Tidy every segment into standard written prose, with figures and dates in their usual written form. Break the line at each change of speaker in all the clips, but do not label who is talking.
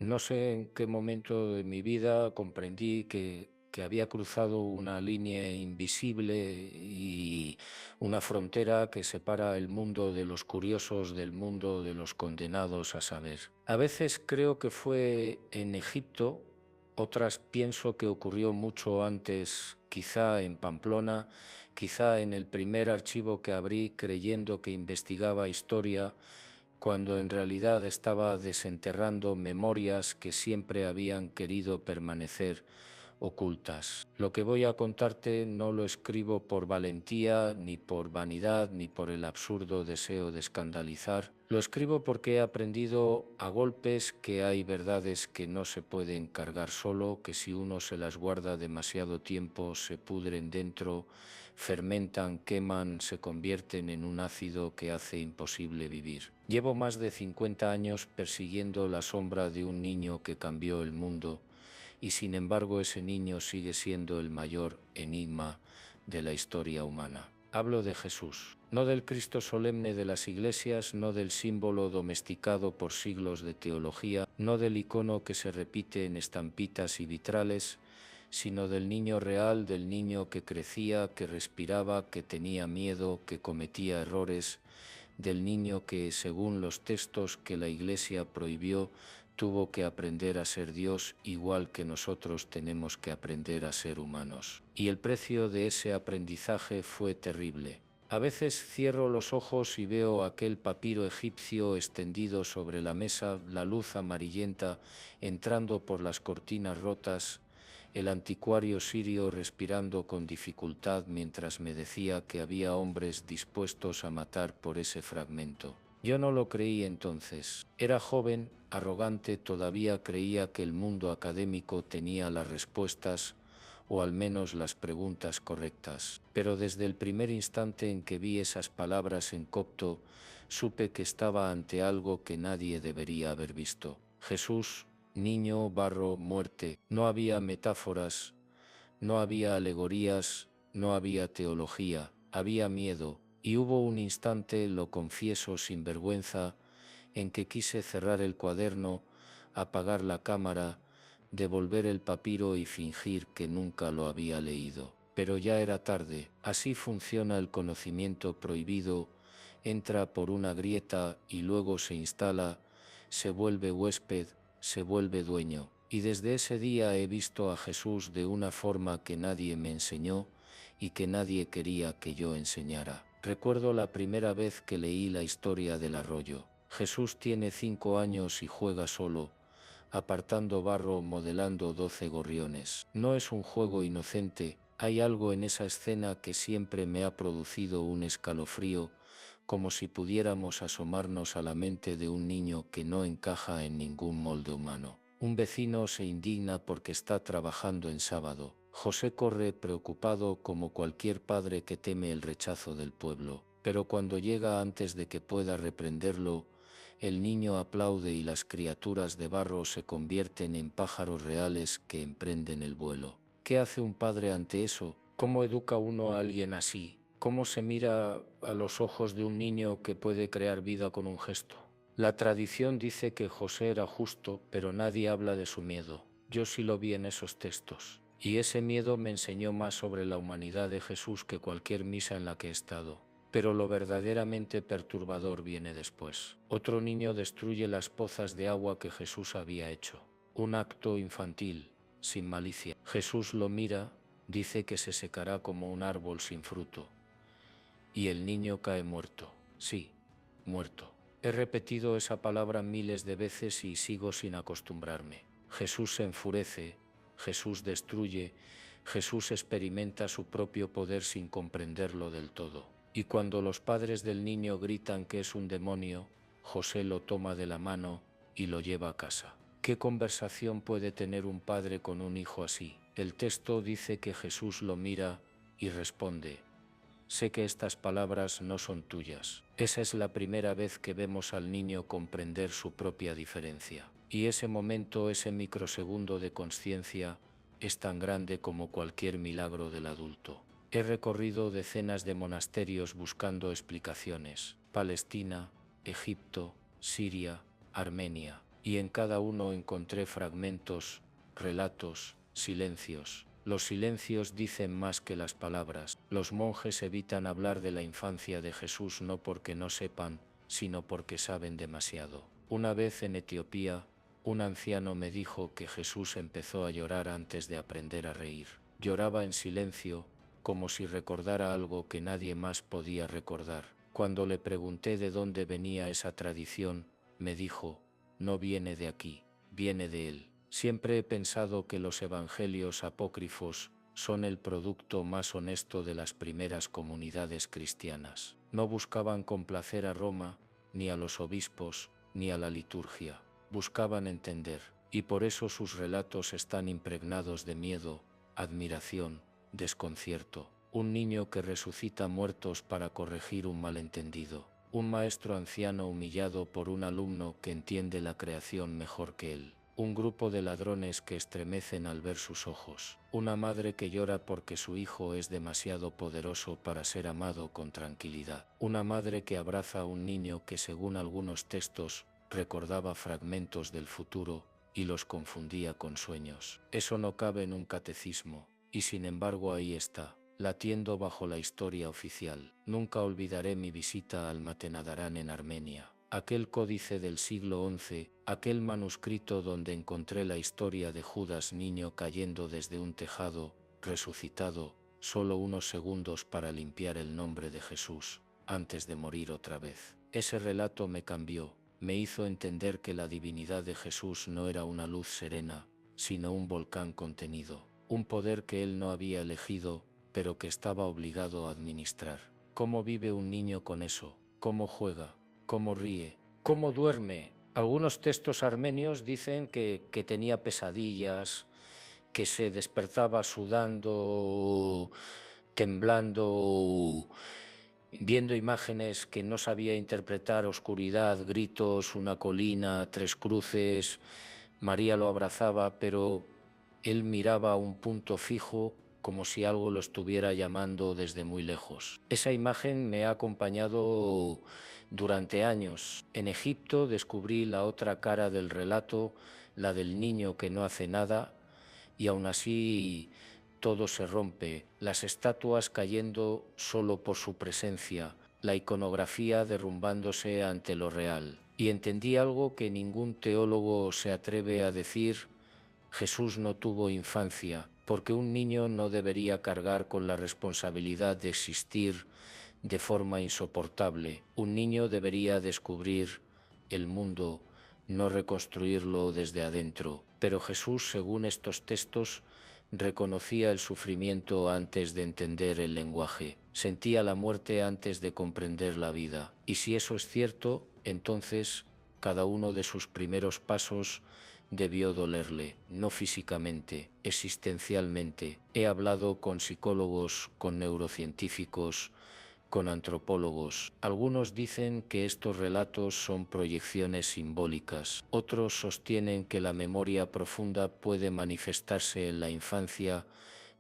No sé en qué momento de mi vida comprendí que había cruzado una línea invisible y una frontera que separa el mundo de los curiosos del mundo de los condenados a saber. A veces creo que fue en Egipto, otras pienso que ocurrió mucho antes, quizá en Pamplona, quizá en el primer archivo que abrí creyendo que investigaba historia, cuando en realidad estaba desenterrando memorias que siempre habían querido permanecer ocultas. Lo que voy a contarte no lo escribo por valentía, ni por vanidad, ni por el absurdo deseo de escandalizar. Lo escribo porque he aprendido a golpes que hay verdades que no se pueden cargar solo, que si uno se las guarda demasiado tiempo se pudren dentro, fermentan, queman, se convierten en un ácido que hace imposible vivir. Llevo más de 50 años persiguiendo la sombra de un niño que cambió el mundo, y sin embargo ese niño sigue siendo el mayor enigma de la historia humana. Hablo de Jesús, no del Cristo solemne de las iglesias, no del símbolo domesticado por siglos de teología, no del icono que se repite en estampitas y vitrales, sino del niño real, del niño que crecía, que respiraba, que tenía miedo, que cometía errores, del niño que, según los textos que la Iglesia prohibió, tuvo que aprender a ser Dios igual que nosotros tenemos que aprender a ser humanos. Y el precio de ese aprendizaje fue terrible. A veces cierro los ojos y veo aquel papiro egipcio extendido sobre la mesa, la luz amarillenta entrando por las cortinas rotas, el anticuario sirio respirando con dificultad mientras me decía que había hombres dispuestos a matar por ese fragmento. Yo no lo creí entonces. Era joven, arrogante, todavía creía que el mundo académico tenía las respuestas, o al menos las preguntas correctas. Pero desde el primer instante en que vi esas palabras en copto, supe que estaba ante algo que nadie debería haber visto. Jesús, niño, barro, muerte. No había metáforas, no había alegorías, no había teología, había miedo, y hubo un instante, lo confieso sin vergüenza, en que quise cerrar el cuaderno, apagar la cámara, devolver el papiro y fingir que nunca lo había leído. Pero ya era tarde. Así funciona el conocimiento prohibido: entra por una grieta y luego se instala, se vuelve huésped, se vuelve dueño. Y desde ese día he visto a Jesús de una forma que nadie me enseñó y que nadie quería que yo enseñara. Recuerdo la primera vez que leí la historia del arroyo. Jesús tiene 5 años y juega solo, apartando barro, modelando 12 gorriones. No es un juego inocente. Hay algo en esa escena que siempre me ha producido un escalofrío, como si pudiéramos asomarnos a la mente de un niño que no encaja en ningún molde humano. Un vecino se indigna porque está trabajando en sábado. José corre preocupado como cualquier padre que teme el rechazo del pueblo, pero cuando llega antes de que pueda reprenderlo, el niño aplaude y las criaturas de barro se convierten en pájaros reales que emprenden el vuelo. ¿Qué hace un padre ante eso? ¿Cómo educa uno a alguien así? ¿Cómo se mira a los ojos de un niño que puede crear vida con un gesto? La tradición dice que José era justo, pero nadie habla de su miedo. Yo sí lo vi en esos textos. Y ese miedo me enseñó más sobre la humanidad de Jesús que cualquier misa en la que he estado. Pero lo verdaderamente perturbador viene después. Otro niño destruye las pozas de agua que Jesús había hecho. Un acto infantil, sin malicia. Jesús lo mira, dice que se secará como un árbol sin fruto. Y el niño cae muerto. Sí, muerto. He repetido esa palabra miles de veces y sigo sin acostumbrarme. Jesús se enfurece, Jesús destruye, Jesús experimenta su propio poder sin comprenderlo del todo. Y cuando los padres del niño gritan que es un demonio, José lo toma de la mano y lo lleva a casa. ¿Qué conversación puede tener un padre con un hijo así? El texto dice que Jesús lo mira y responde: sé que estas palabras no son tuyas. Esa es la primera vez que vemos al niño comprender su propia diferencia. Y ese momento, ese microsegundo de consciencia, es tan grande como cualquier milagro del adulto. He recorrido decenas de monasterios buscando explicaciones: Palestina, Egipto, Siria, Armenia. y en cada uno encontré fragmentos, relatos, silencios. Los silencios dicen más que las palabras. Los monjes evitan hablar de la infancia de Jesús no porque no sepan, sino porque saben demasiado. Una vez en Etiopía, un anciano me dijo que Jesús empezó a llorar antes de aprender a reír. Lloraba en silencio, como si recordara algo que nadie más podía recordar. Cuando le pregunté de dónde venía esa tradición, me dijo: no viene de aquí, viene de él. Siempre he pensado que los evangelios apócrifos son el producto más honesto de las primeras comunidades cristianas. No buscaban complacer a Roma, ni a los obispos, ni a la liturgia. Buscaban entender, y por eso sus relatos están impregnados de miedo, admiración, desconcierto. Un niño que resucita muertos para corregir un malentendido. Un maestro anciano humillado por un alumno que entiende la creación mejor que él. Un grupo de ladrones que estremecen al ver sus ojos. Una madre que llora porque su hijo es demasiado poderoso para ser amado con tranquilidad. Una madre que abraza a un niño que, según algunos textos, recordaba fragmentos del futuro y los confundía con sueños. Eso no cabe en un catecismo, y sin embargo ahí está, latiendo bajo la historia oficial. Nunca olvidaré mi visita al Matenadaran en Armenia. Aquel códice del siglo XI, aquel manuscrito donde encontré la historia de Judas niño cayendo desde un tejado, resucitado, solo unos segundos para limpiar el nombre de Jesús, antes de morir otra vez. Ese relato me cambió, me hizo entender que la divinidad de Jesús no era una luz serena, sino un volcán contenido, un poder que él no había elegido, pero que estaba obligado a administrar. ¿Cómo vive un niño con eso? ¿Cómo juega? ¿Cómo ríe? ¿Cómo duerme? Algunos textos armenios dicen que tenía pesadillas, que se despertaba sudando, temblando, viendo imágenes que no sabía interpretar: oscuridad, gritos, una colina, tres cruces. María lo abrazaba, pero él miraba a un punto fijo, como si algo lo estuviera llamando desde muy lejos. Esa imagen me ha acompañado durante años. En Egipto descubrí la otra cara del relato, la del niño que no hace nada, y aún así todo se rompe, las estatuas cayendo solo por su presencia, la iconografía derrumbándose ante lo real. Y entendí algo que ningún teólogo se atreve a decir: Jesús no tuvo infancia, porque un niño no debería cargar con la responsabilidad de existir de forma insoportable. Un niño debería descubrir el mundo, no reconstruirlo desde adentro. Pero Jesús, según estos textos, reconocía el sufrimiento antes de entender el lenguaje. Sentía la muerte antes de comprender la vida. Y si eso es cierto, entonces cada uno de sus primeros pasos debió dolerle, no físicamente, existencialmente. He hablado con psicólogos, con neurocientíficos, con antropólogos. Algunos dicen que estos relatos son proyecciones simbólicas. Otros sostienen que la memoria profunda puede manifestarse en la infancia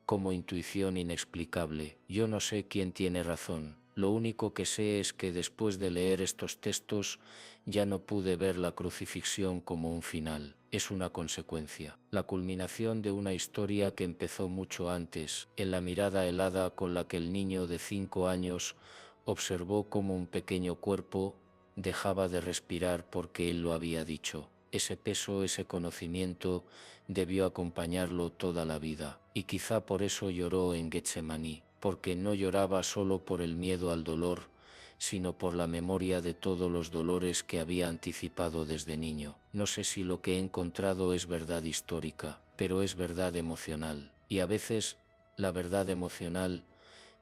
como intuición inexplicable. Yo no sé quién tiene razón. Lo único que sé es que después de leer estos textos ya no pude ver la crucifixión como un final. Es una consecuencia, la culminación de una historia que empezó mucho antes, en la mirada helada con la que el niño de 5 años observó cómo un pequeño cuerpo dejaba de respirar porque él lo había dicho. Ese peso, ese conocimiento debió acompañarlo toda la vida, y quizá por eso lloró en Getsemaní, porque no lloraba solo por el miedo al dolor, sino por la memoria de todos los dolores que había anticipado desde niño. No sé si lo que he encontrado es verdad histórica, pero es verdad emocional, y a veces la verdad emocional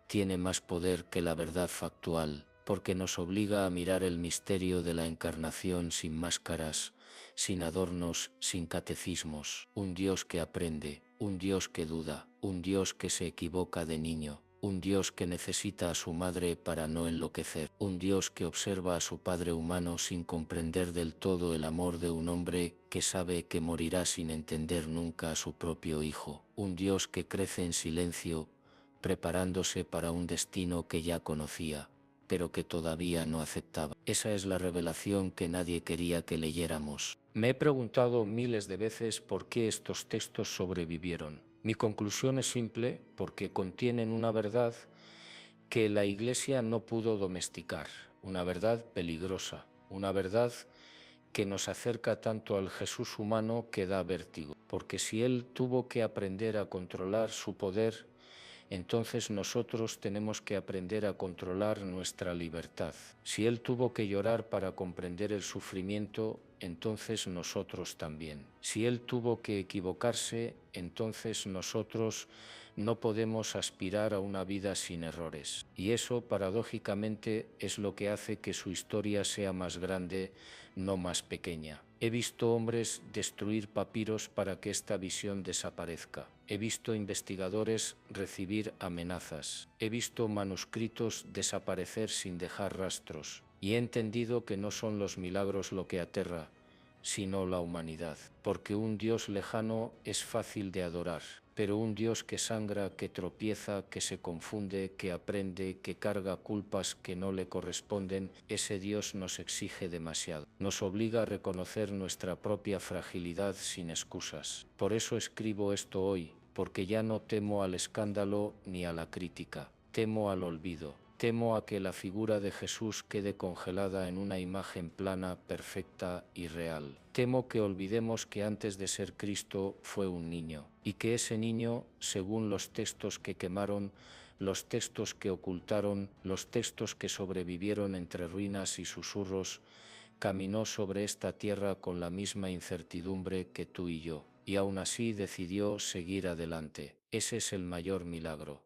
tiene más poder que la verdad factual, porque nos obliga a mirar el misterio de la encarnación sin máscaras, sin adornos, sin catecismos. Un Dios que aprende, un Dios que duda, un Dios que se equivoca de niño, un Dios que necesita a su madre para no enloquecer, un Dios que observa a su Padre humano sin comprender del todo el amor de un hombre que sabe que morirá sin entender nunca a su propio Hijo, un Dios que crece en silencio, preparándose para un destino que ya conocía, pero que todavía no aceptaba. Esa es la revelación que nadie quería que leyéramos. Me he preguntado miles de veces por qué estos textos sobrevivieron. Mi conclusión es simple, porque contienen una verdad que la Iglesia no pudo domesticar, una verdad peligrosa, una verdad que nos acerca tanto al Jesús humano que da vértigo, porque si Él tuvo que aprender a controlar su poder, entonces nosotros tenemos que aprender a controlar nuestra libertad. Si Él tuvo que llorar para comprender el sufrimiento, entonces nosotros también. Si Él tuvo que equivocarse, entonces nosotros no podemos aspirar a una vida sin errores. Y eso, paradójicamente, es lo que hace que su historia sea más grande, no más pequeña. He visto hombres destruir papiros para que esta visión desaparezca. He visto investigadores recibir amenazas. He visto manuscritos desaparecer sin dejar rastros. Y he entendido que no son los milagros lo que aterra, sino la humanidad. Porque un Dios lejano es fácil de adorar, pero un Dios que sangra, que tropieza, que se confunde, que aprende, que carga culpas que no le corresponden, ese Dios nos exige demasiado. Nos obliga a reconocer nuestra propia fragilidad sin excusas. Por eso escribo esto hoy, porque ya no temo al escándalo ni a la crítica. Temo al olvido. Temo a que la figura de Jesús quede congelada en una imagen plana, perfecta y real. Temo que olvidemos que antes de ser Cristo fue un niño, y que ese niño, según los textos que quemaron, los textos que ocultaron, los textos que sobrevivieron entre ruinas y susurros, caminó sobre esta tierra con la misma incertidumbre que tú y yo, y aún así decidió seguir adelante. Ese es el mayor milagro.